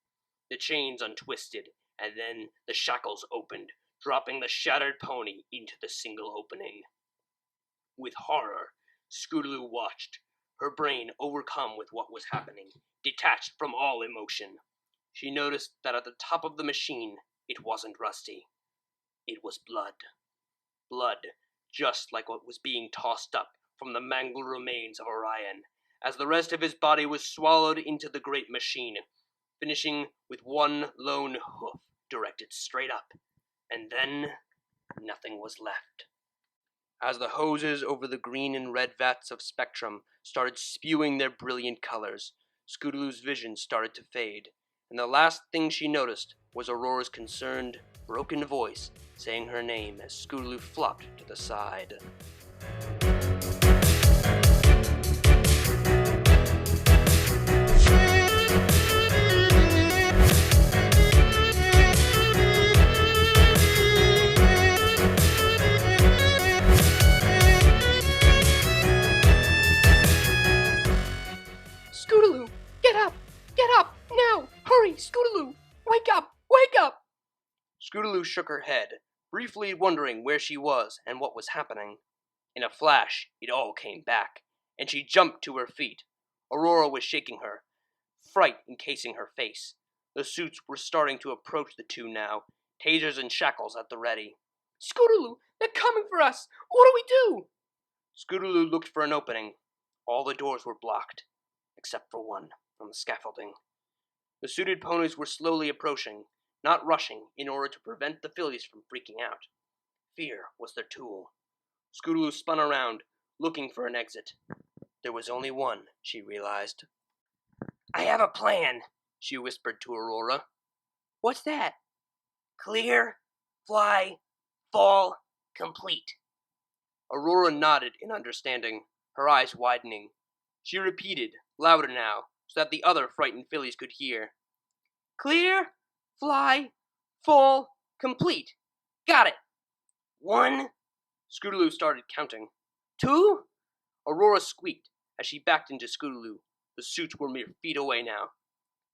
Speaker 1: The chains untwisted, and then the shackles opened, dropping the shattered pony into the single opening. With horror, Scootaloo watched, her brain overcome with what was happening, detached from all emotion. She noticed that at the top of the machine, it wasn't rusty. It was blood. Blood, just like what was being tossed up from the mangled remains of Orion, as the rest of his body was swallowed into the great machine, finishing with one lone hoof directed straight up, and then nothing was left. As the hoses over the green and red vats of spectrum started spewing their brilliant colors, Scootaloo's vision started to fade, and the last thing she noticed was Aurora's concerned, broken voice saying her name as Scootaloo flopped to the side.
Speaker 3: Scootaloo, get up! Get up! Now! Hurry, Scootaloo! Wake up! Wake up!
Speaker 1: Scootaloo shook her head, briefly wondering where she was and what was happening. In a flash, it all came back, and she jumped to her feet. Aurora was shaking her, fright encasing her face. The suits were starting to approach the two now, tasers and shackles at the ready.
Speaker 3: Scootaloo, they're coming for us! What do we do?
Speaker 1: Scootaloo looked for an opening. All the doors were blocked, except for one, from the scaffolding. The suited ponies were slowly approaching, not rushing in order to prevent the fillies from freaking out. Fear was their tool. Scootaloo spun around, looking for an exit. There was only one, she realized.
Speaker 3: I have a plan,
Speaker 1: she whispered to Aurora.
Speaker 3: What's that?
Speaker 1: Clear, fly, fall, complete. Aurora nodded in understanding, her eyes widening. She repeated, louder now, so that the other frightened fillies could hear. Clear, fly, fall, complete. Got it. 1. Scootaloo started counting. 2. Aurora squeaked as she backed into Scootaloo. The suits were mere feet away now.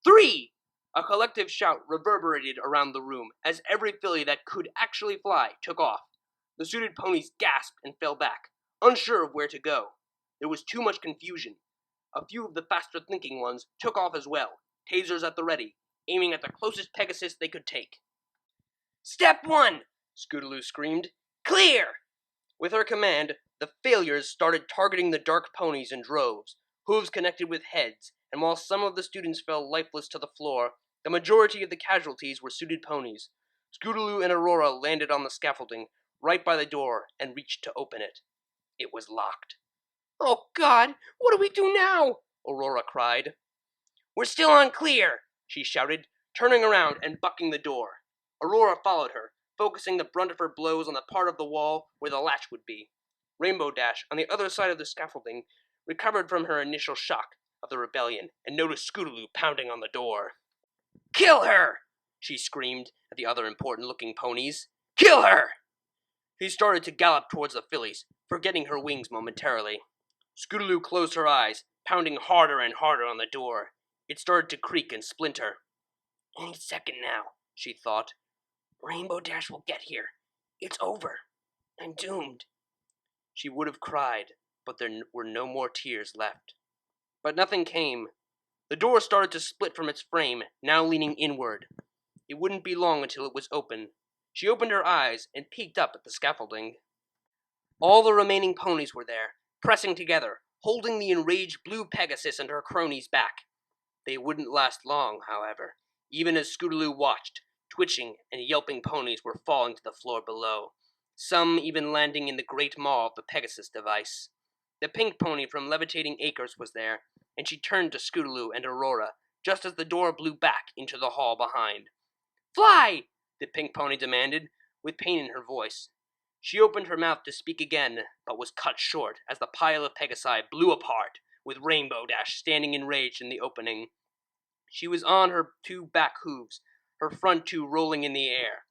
Speaker 1: 3. A collective shout reverberated around the room as every filly that could actually fly took off. The suited ponies gasped and fell back, unsure of where to go. There was too much confusion. A few of the faster-thinking ones took off as well, tasers at the ready, aiming at the closest Pegasus they could take. Step 1, Scootaloo screamed. Clear! With her command, the failures started targeting the dark ponies in droves, hooves connected with heads, and while some of the students fell lifeless to the floor, the majority of the casualties were suited ponies. Scootaloo and Aurora landed on the scaffolding, right by the door, and reached to open it. It was locked.
Speaker 3: Oh God, what do we do now?
Speaker 1: Aurora cried. We're still on clear, she shouted, turning around and bucking the door. Aurora followed her, focusing the brunt of her blows on the part of the wall where the latch would be. Rainbow Dash, on the other side of the scaffolding, recovered from her initial shock of the rebellion and noticed Scootaloo pounding on the door. Kill her! She screamed at the other important-looking ponies. Kill her! She started to gallop towards the fillies, forgetting her wings momentarily. Scootaloo closed her eyes, pounding harder and harder on the door. It started to creak and splinter. Any second now, she thought. Rainbow Dash will get here. It's over. I'm doomed. She would have cried, but there were no more tears left. But nothing came. The door started to split from its frame, now leaning inward. It wouldn't be long until it was open. She opened her eyes and peeked up at the scaffolding. All the remaining ponies were there, pressing together, holding the enraged blue Pegasus and her cronies back. They wouldn't last long, however, even as Scootaloo watched. Twitching and yelping ponies were falling to the floor below, some even landing in the great maw of the Pegasus device. The pink pony from Levitating Acres was there, and she turned to Scootaloo and Aurora just as the door blew back into the hall behind. "Fly!" the pink pony demanded, with pain in her voice. She opened her mouth to speak again, but was cut short as the pile of Pegasi blew apart, with Rainbow Dash standing enraged in the opening. She was on her two back hooves, her front two rolling in the air.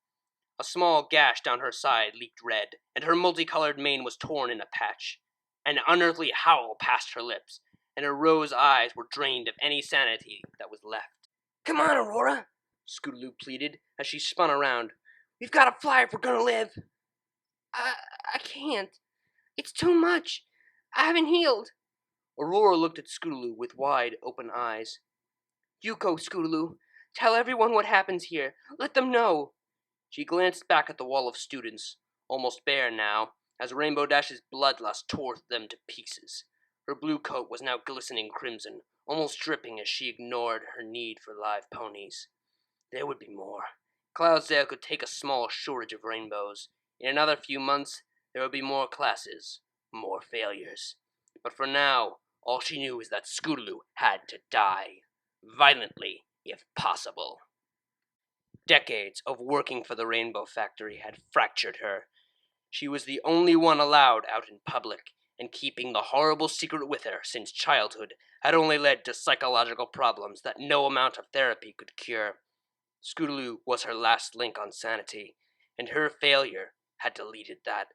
Speaker 1: A small gash down her side leaked red, and her multicolored mane was torn in a patch. An unearthly howl passed her lips, and her rose eyes were drained of any sanity that was left. "Come on, Aurora," Scootaloo pleaded as she spun around. "We've got to fly if we're gonna live." I can't. It's too much. I haven't healed." Aurora looked at Scootaloo with wide, open eyes. "You go, Scootaloo. Tell everyone what happens here. Let them know." She glanced back at the wall of students, almost bare now, as Rainbow Dash's bloodlust tore them to pieces. Her blue coat was now glistening crimson, almost dripping as she ignored her need for live ponies. There would be more. Cloudsdale could take a small shortage of rainbows. In another few months, there would be more classes, more failures. But for now, all she knew is that Scootaloo had to die. Violently, if possible. Decades of working for the Rainbow Factory had fractured her. She was the only one allowed out in public, and keeping the horrible secret with her since childhood had only led to psychological problems that no amount of therapy could cure. Scootaloo was her last link on sanity, and her failure had deleted that.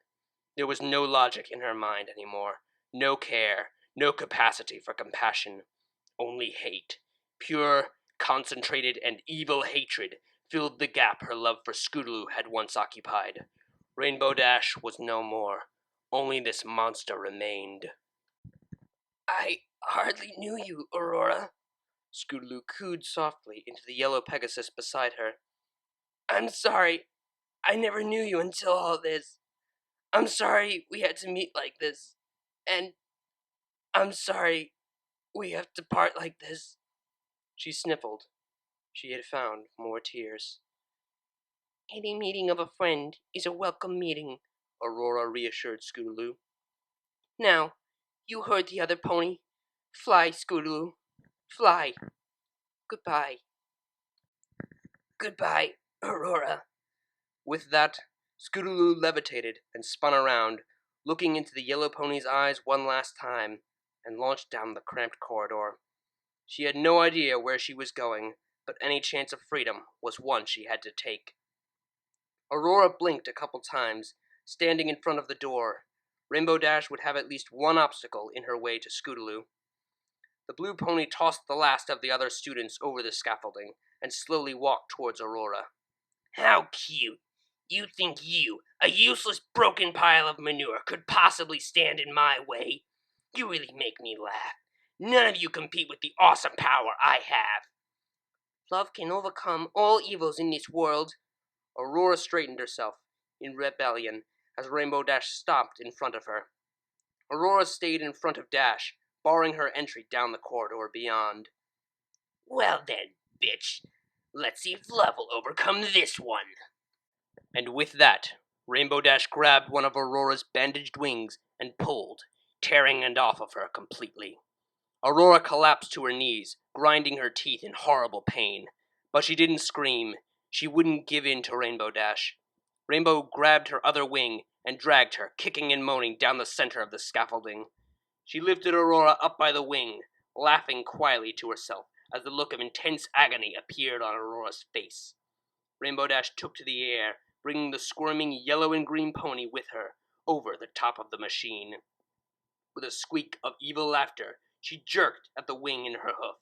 Speaker 1: There was no logic in her mind anymore, no care, no capacity for compassion, only hate. Pure, concentrated, and evil hatred filled the gap her love for Scootaloo had once occupied. Rainbow Dash was no more. Only this monster remained. "I hardly knew you, Aurora," Scootaloo cooed softly into the yellow Pegasus beside her. "I'm sorry. I never knew you until all this. I'm sorry we had to meet like this. And I'm sorry we have to part like this." She sniffled. She had found more tears. "Any meeting of a friend is a welcome meeting," Aurora reassured Scootaloo. "Now, you heard the other pony. Fly, Scootaloo. Fly. Goodbye." "Goodbye, Aurora." With that, Scootaloo levitated and spun around, looking into the yellow pony's eyes one last time, and launched down the cramped corridor. She had no idea where she was going, but any chance of freedom was one she had to take. Aurora blinked a couple times, standing in front of the door. Rainbow Dash would have at least one obstacle in her way to Scootaloo. The blue pony tossed the last of the other students over the scaffolding and slowly walked towards Aurora. "How cute! You think you, a useless broken pile of manure, could possibly stand in my way? You really make me laugh. None of you compete with the awesome power I have." "Love can overcome all evils in this world." Aurora straightened herself, in rebellion, as Rainbow Dash stopped in front of her. Aurora stayed in front of Dash, barring her entry down the corridor beyond. "Well then, bitch, let's see if love will overcome this one." And with that, Rainbow Dash grabbed one of Aurora's bandaged wings and pulled, tearing it off of her completely. Aurora collapsed to her knees, grinding her teeth in horrible pain. But she didn't scream. She wouldn't give in to Rainbow Dash. Rainbow grabbed her other wing and dragged her, kicking and moaning, down the center of the scaffolding. She lifted Aurora up by the wing, laughing quietly to herself as the look of intense agony appeared on Aurora's face. Rainbow Dash took to the air, bringing the squirming yellow and green pony with her, over the top of the machine. With a squeak of evil laughter, she jerked at the wing in her hoof.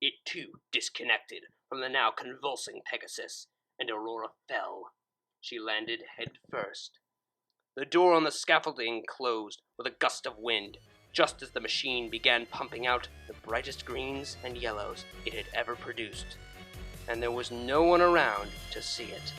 Speaker 1: It, too, disconnected from the now convulsing Pegasus, and Aurora fell. She landed head first. The door on the scaffolding closed with a gust of wind, just as the machine began pumping out the brightest greens and yellows it had ever produced. And there was no one around to see it.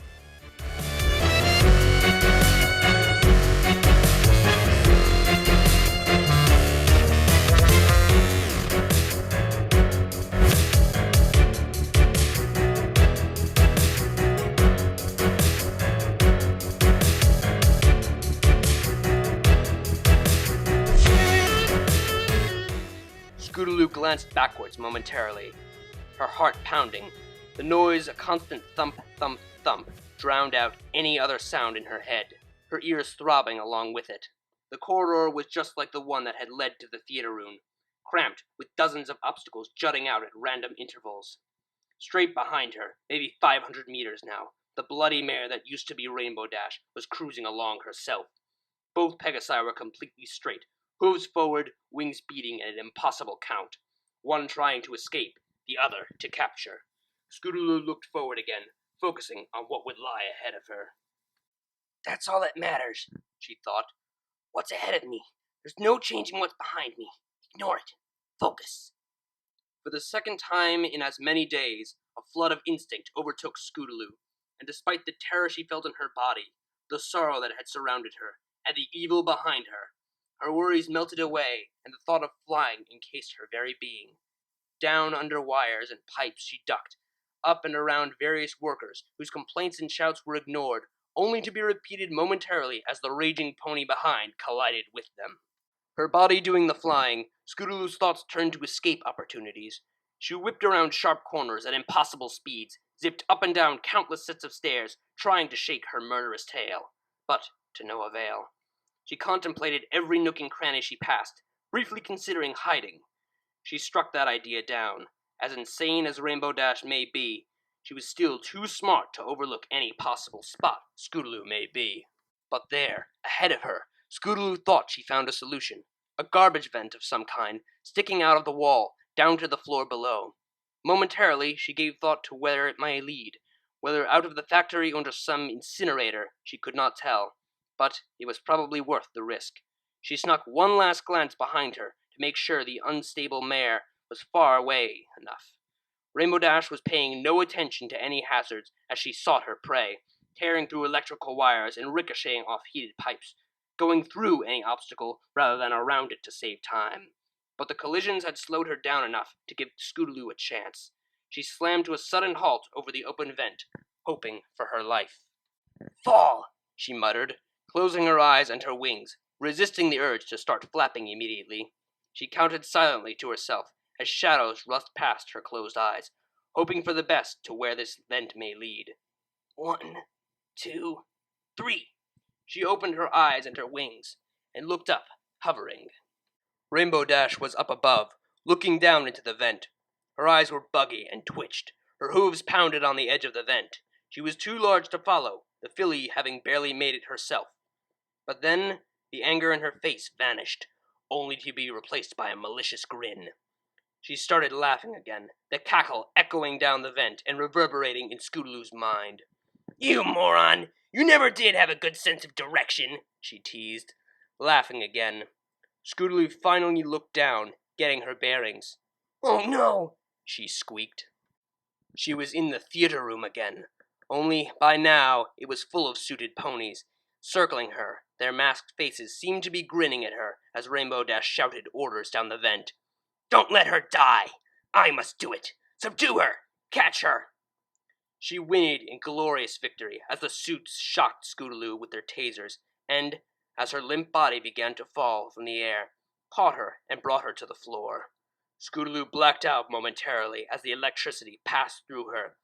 Speaker 1: Scootaloo glanced backwards momentarily, her heart pounding. The noise, a constant thump, thump, thump, drowned out any other sound in her head, her ears throbbing along with it. The corridor was just like the one that had led to the theater room, cramped with dozens of obstacles jutting out at random intervals. Straight behind her, maybe 500 meters now, the bloody mare that used to be Rainbow Dash was cruising along herself. Both Pegasi were completely straight, hooves forward, wings beating at an impossible count, one trying to escape, the other to capture. Scootaloo looked forward again, focusing on what would lie ahead of her. "That's all that matters," she thought. "What's ahead of me? There's no changing what's behind me. Ignore it. Focus." For the second time in as many days, a flood of instinct overtook Scootaloo, and despite the terror she felt in her body, the sorrow that had surrounded her, and the evil behind her, her worries melted away, and the thought of flying encased her very being. Down under wires and pipes she ducked, up and around various workers whose complaints and shouts were ignored, only to be repeated momentarily as the raging pony behind collided with them. Her body doing the flying, Scootaloo's thoughts turned to escape opportunities. She whipped around sharp corners at impossible speeds, zipped up and down countless sets of stairs, trying to shake her murderous tail, but to no avail. She contemplated every nook and cranny she passed, briefly considering hiding. She struck that idea down. As insane as Rainbow Dash may be, she was still too smart to overlook any possible spot Scootaloo may be. But there, ahead of her, Scootaloo thought she found a solution. A garbage vent of some kind, sticking out of the wall, down to the floor below. Momentarily, she gave thought to where it might lead, whether out of the factory or into some incinerator, she could not tell. But it was probably worth the risk. She snuck one last glance behind her to make sure the unstable mare was far away enough. Rainbow Dash was paying no attention to any hazards as she sought her prey, tearing through electrical wires and ricocheting off heated pipes, going through any obstacle rather than around it to save time. But the collisions had slowed her down enough to give Scootaloo a chance. She slammed to a sudden halt over the open vent, hoping for her life. "Fall!" she muttered, closing her eyes and her wings, resisting the urge to start flapping immediately. She counted silently to herself as shadows rushed past her closed eyes, hoping for the best to where this vent may lead. 1, 2, 3. She opened her eyes and her wings, and looked up, hovering. Rainbow Dash was up above, looking down into the vent. Her eyes were buggy and twitched. Her hooves pounded on the edge of the vent. She was too large to follow, the filly having barely made it herself. But then the anger in her face vanished, only to be replaced by a malicious grin. She started laughing again, the cackle echoing down the vent and reverberating in Scootaloo's mind. "You moron! You never did have a good sense of direction," she teased, laughing again. Scootaloo finally looked down, getting her bearings. "Oh no!" she squeaked. She was in the theater room again, only by now it was full of suited ponies. Circling her, their masked faces seemed to be grinning at her as Rainbow Dash shouted orders down the vent. "Don't let her die! I must do it! Subdue her! Catch her!" She whinnied in glorious victory as the suits shocked Scootaloo with their tasers, and, as her limp body began to fall from the air, caught her and brought her to the floor. Scootaloo blacked out momentarily as the electricity passed through her,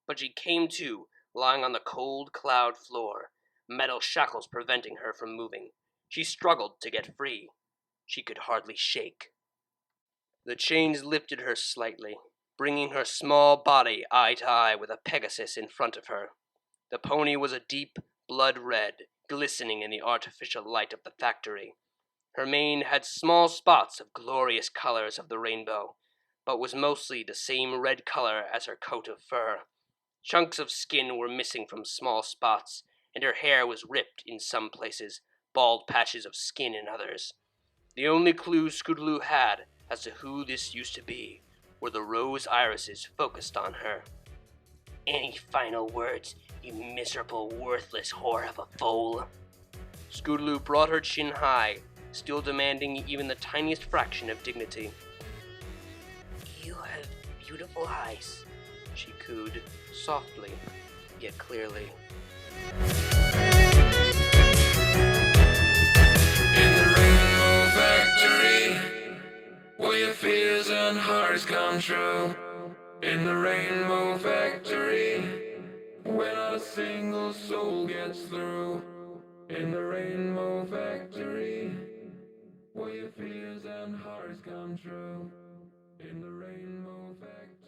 Speaker 1: but she came to, lying on the cold cloud floor, metal shackles preventing her from moving. She struggled to get free. She could hardly shake. The chains lifted her slightly, bringing her small body eye to eye with a Pegasus in front of her. The pony was a deep blood red, glistening in the artificial light of the factory. Her mane had small spots of glorious colors of the rainbow, but was mostly the same red color as her coat of fur. Chunks of skin were missing from small spots, and her hair was ripped in some places, bald patches of skin in others. The only clue Scootaloo had as to who this used to be were the rose irises focused on her. "Any final words, you miserable, worthless whore of a foal?" Scootaloo brought her chin high, still demanding even the tiniest fraction of dignity. "You have beautiful eyes," she cooed, softly, yet clearly.
Speaker 2: In the rainbow factory, where your fears soul gets through. In the Rainbow Factory, where your fears and hearts come true. In the Rainbow Factory.